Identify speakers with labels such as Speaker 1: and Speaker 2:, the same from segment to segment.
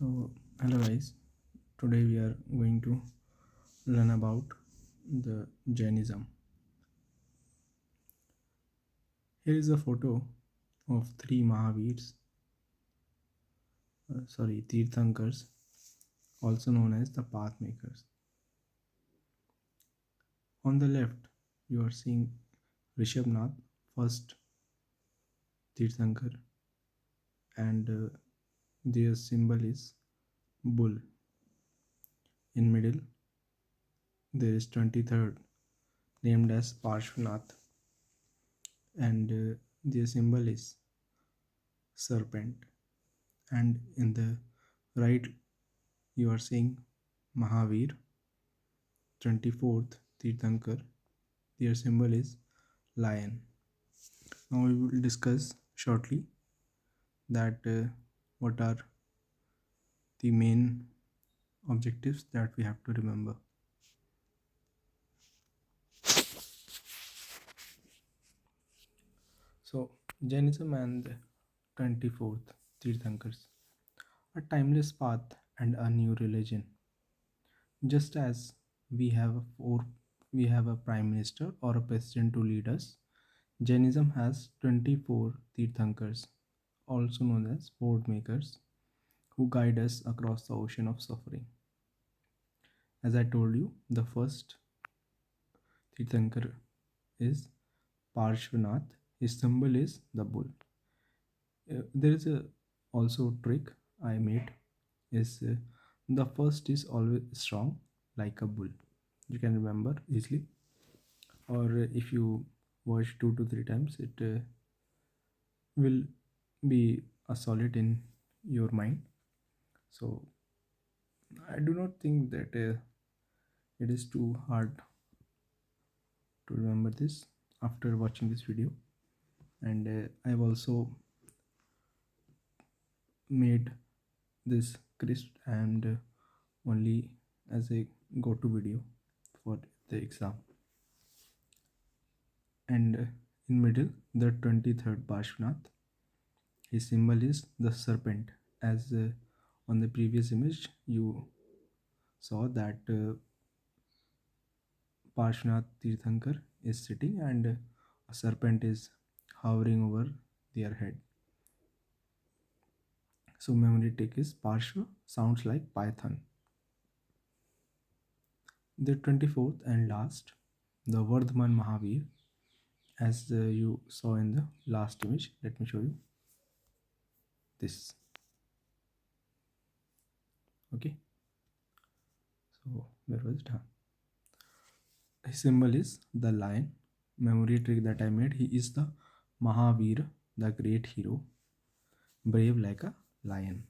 Speaker 1: So, hello guys. Today we are going to learn about the Jainism. Here is a photo of three Mahavirs, Tirthankars, also known as the path makers. On the left, you are seeing Rishabhanatha, first Tirthankar, and their symbol is bull. In middle, there is 23rd, named as Parshvanatha, and their symbol is serpent. And in the right, you are seeing Mahavir, 24th Tirthankar. Their symbol is lion. Now we will discuss shortly that what are the main objectives that we have to remember. So Jainism and the 24th Tirthankars, a timeless path and a new religion. Just as we have we have a prime minister or a president to lead us, Jainism has 24 Tirthankars, also known as board makers, who guide us across the ocean of suffering. As I told you, the first Tirthankar is Parshvanatha. His symbol is the bull. There is a also trick I made is the first is always strong like a bull. You can remember easily, or if you watch 2 to 3 times, it will be a solid in your mind. So I do not think that it is too hard to remember this after watching this video. And I've also made this crisp and only as a go-to video for the exam. And in middle, the 23rd Parshvanath, his symbol is the serpent. As on the previous image you saw that Parshvanath Tirthankar is sitting and a serpent is hovering over their head. So memory trick is Parshva sounds like python. The 24th and last, the Vardhaman Mahavir, as you saw in the last image. Let me show you this. Okay, so where was it? His symbol is the lion. Memory trick that I made, he is the Mahavir, the great hero, brave like a lion.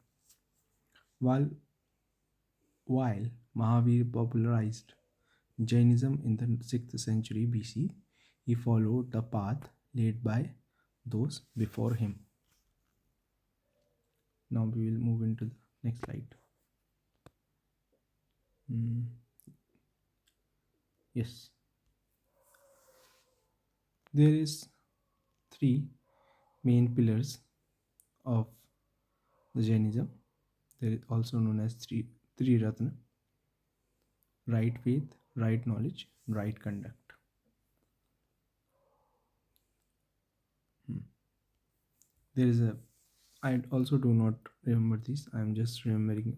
Speaker 1: While Mahavir popularized Jainism in the 6th century BC, he followed the path laid by those before him. Now we will move into the next slide. Yes, there is 3 main pillars of the Jainism. There is also known as Triratna: right faith, right knowledge, right conduct. There is a, I also do not remember this. I am just remembering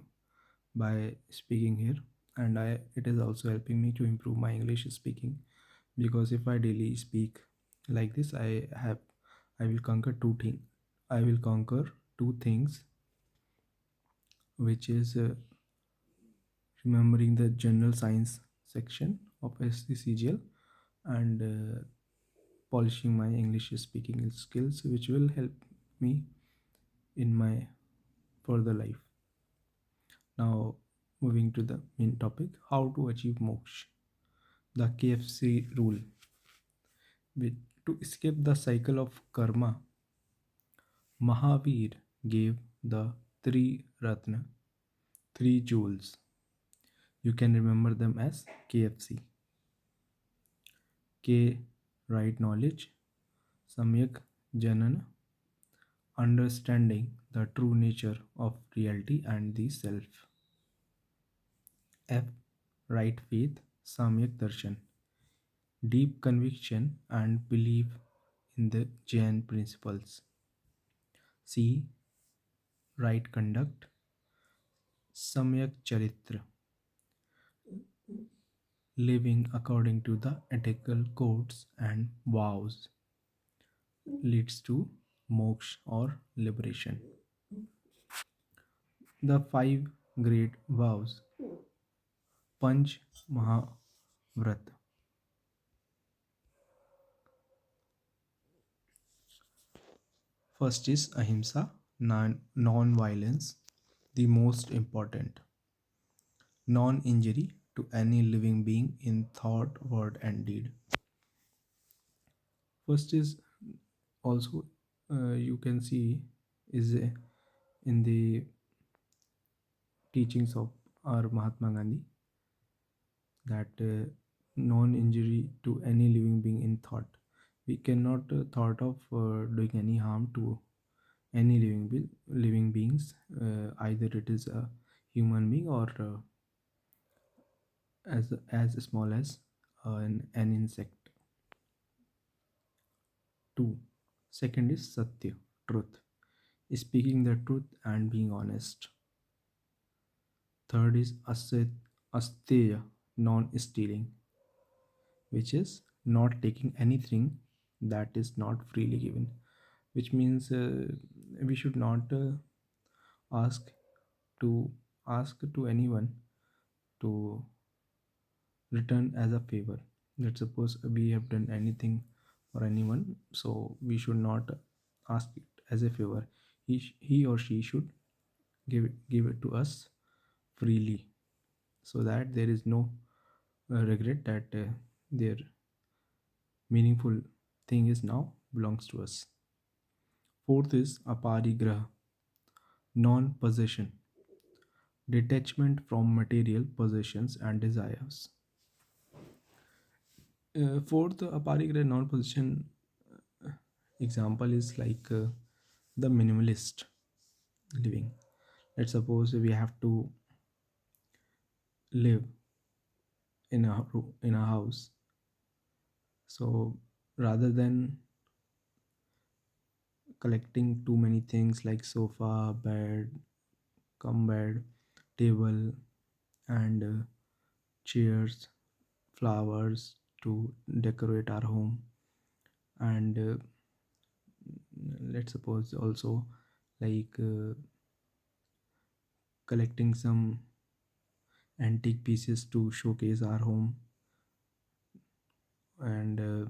Speaker 1: by speaking here, and it is also helping me to improve my English speaking, because if I daily speak like this, I will conquer two things, which is remembering the general science section of SSC CGL and polishing my English speaking skills, which will help me in my further life. Now moving to the main topic, how to achieve moksha. The KFC rule. To escape the cycle of karma, Mahavir gave the Triratna, 3 jewels. You can remember them as KFC. K, right knowledge, Samyak Janana, understanding the true nature of reality and the self. F. Right faith, Samyak Darshan, deep conviction and belief in the Jain principles. C. Right conduct, Samyak Charitra, living according to the ethical codes and vows leads to moksha or liberation. The five great vows, Panch Mahavrat. First is Ahimsa, non-violence, the most important. Non-injury to any living being in thought, word, and deed. First is also you can see is in the teachings of our Mahatma Gandhi that non-injury to any living being in thought. We cannot thought of doing any harm to any living beings, either it is a human being or as small as an insect. Two. Second is Satya, truth, speaking the truth and being honest. Third is Asteya, non-stealing, which is not taking anything that is not freely given, which means we should not ask to ask to anyone to return as a favor. Let's suppose we have done anything for anyone, so we should not ask it as a favor. He or she should give it to us freely, so that there is no regret that their meaningful thing is now belongs to us. Fourth is aparigraha, non-possession, detachment from material possessions and desires. Fourth, aparigraha non-possession example is like the minimalist living. Let's suppose we have to live in a house, so rather than collecting too many things like sofa, bed, table, and chairs, flowers to decorate our home, and let's suppose also like collecting some antique pieces to showcase our home, and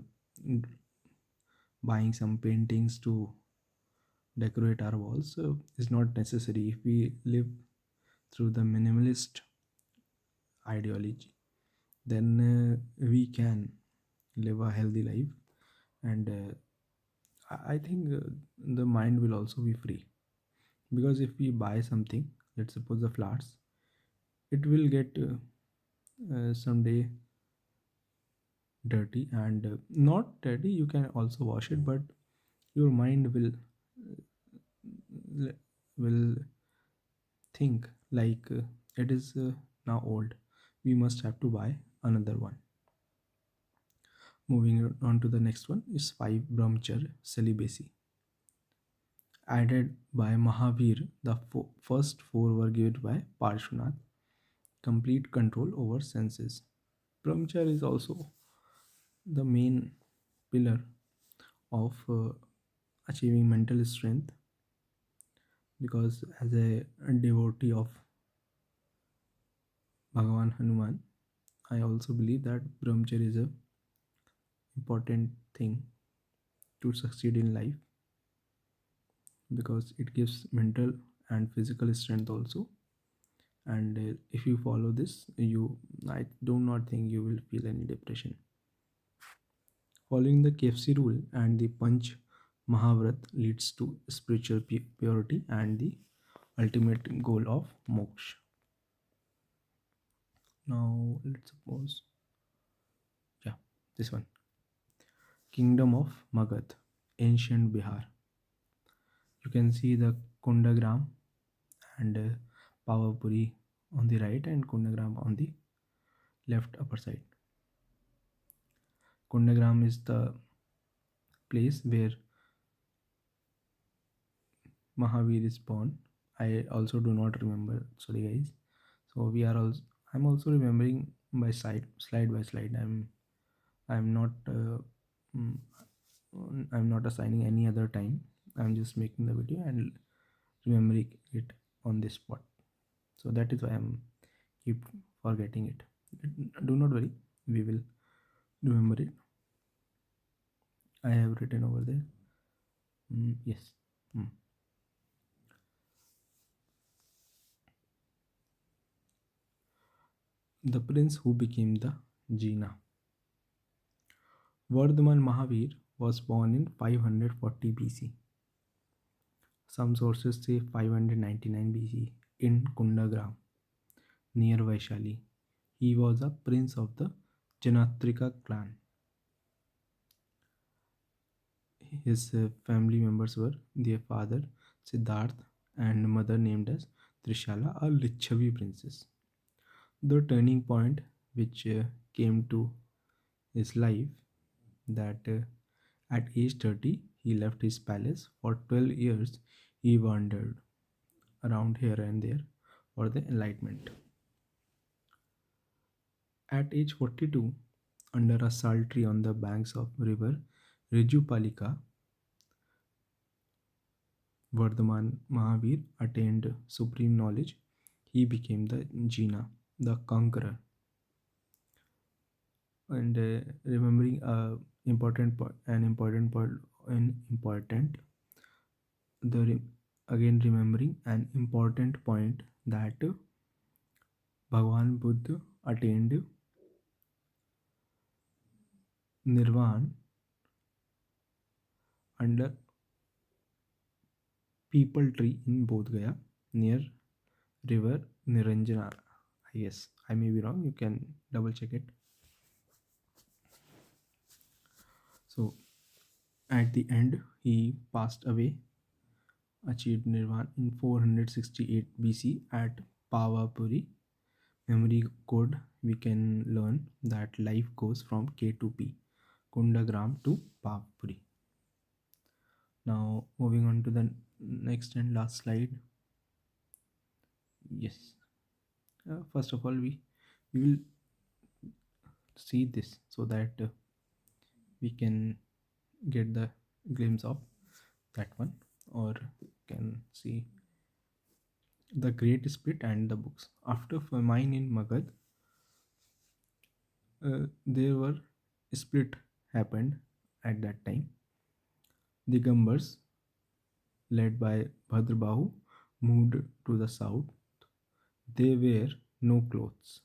Speaker 1: buying some paintings to decorate our walls is not necessary. If we live through the minimalist ideology, then we can live a healthy life, and I think the mind will also be free, because if we buy something, let's suppose the flowers, it will get someday dirty, and not dirty, you can also wash it, but your mind will think like it is now old, we must have to buy another one. Moving on to the next one is 5 brahmacharya, celibacy, added by Mahavir. The first 4 were given by Parshvanatha, complete control over senses. Brahmacharya is also the main pillar of achieving mental strength, because as a devotee of Bhagavan Hanuman, I also believe that brahmacharya is a important thing to succeed in life, because it gives mental and physical strength also. And if you follow this, I do not think you will feel any depression. Following the KFC rule and the Panch Mahavrat leads to spiritual purity and the ultimate goal of moksha. Now let's suppose, yeah, this one, Kingdom of Magad, ancient Bihar, You can see the Kundagram and Pavapuri on the right and Kundagram on the left upper side. Kundagram is the place where Mahavir is born. I also do not remember. Sorry, guys. So we are also. I'm also remembering by slide by slide. I'm not. Mm, I'm not assigning any other time. I'm just making the video and remembering it on this spot. So that is why I'm keep forgetting it. Do not worry. We will remember it. I have written over there. Yes. Mm. The prince who became the Jina. Vardhaman Mahavir was born in 540 BC. Some sources say 599 BC in Kundagram near Vaishali. He was a prince of the Janatrika clan. His family members were their father Siddharth and mother named as Trishala, a Lichavi princess. The turning point which came to his life that at age 30 he left his palace. For 12 years he wandered around here and there for the enlightenment. At age 42, under a sal tree on the banks of river Rijupalika, Vardhaman Mahavir attained supreme knowledge. He became the Jina, the conqueror. And remembering important point, an important point, an important the again remembering an important point that Bhagwan Buddha attained nirvana under people tree in Bodh Gaya near river Niranjana. Yes, I may be wrong. You can double check it. So at the end, he passed away, achieved nirvana in 468 BC at Pavapuri. Memory code, we can learn that life goes from K to P, Kundagram to Pavapuri. Now moving on to the next and last slide. Yes. First of all, we will see this so that we can get the glimpse of that one, or can see the great split and the books. After famine in Magad, there were split happened at that time. Digambars, led by Bhadrabahu, moved to the south. They wear no clothes.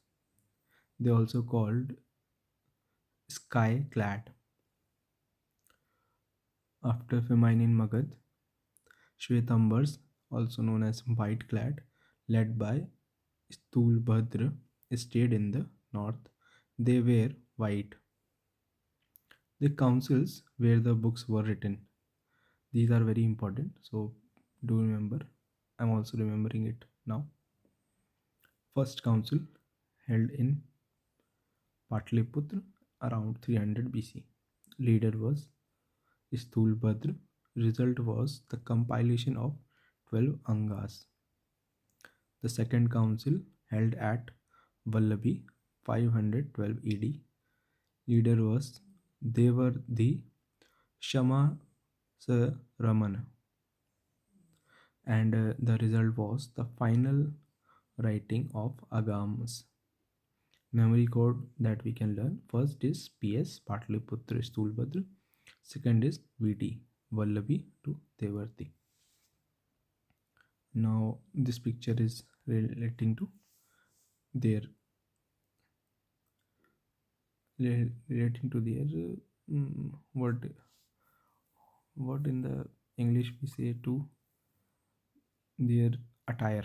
Speaker 1: They also called sky clad. After famine in Magad, Shvetambars, also known as white clad, led by Stulbhadra, stayed in the north. They were white. The councils where the books were written. These are very important. So do remember. I'm also remembering it now. First council held in Patliputra around 300 BC. Leader was Stulbhadra. Result was the compilation of 12 Angas. The second council held at Vallabhi 512 AD. Leader was the Shama Ramana, and the result was the final writing of Agams. Memory code that we can learn: first is PS Patliputra Stulbhadra, second is VT Vallabhi to Devarti. Now this picture is relating to their what in the English we say to their attire.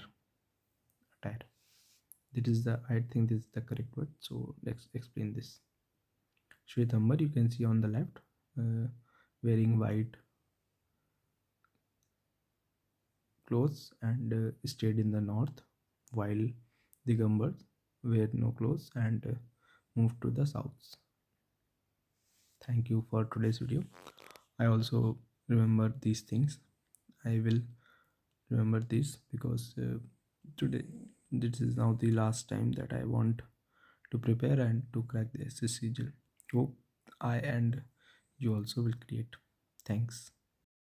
Speaker 1: That is the, I think this is the correct word. So let's explain this. Shwetambar, you can see on the left, wearing white clothes and stayed in the north, while Digambars wear no clothes and moved to the south. Thank you for today's video. I also remember these things. I will remember this because today this is now the last time that I want to prepare and to crack the SSC CGL. Hope I and you also will create. Thanks.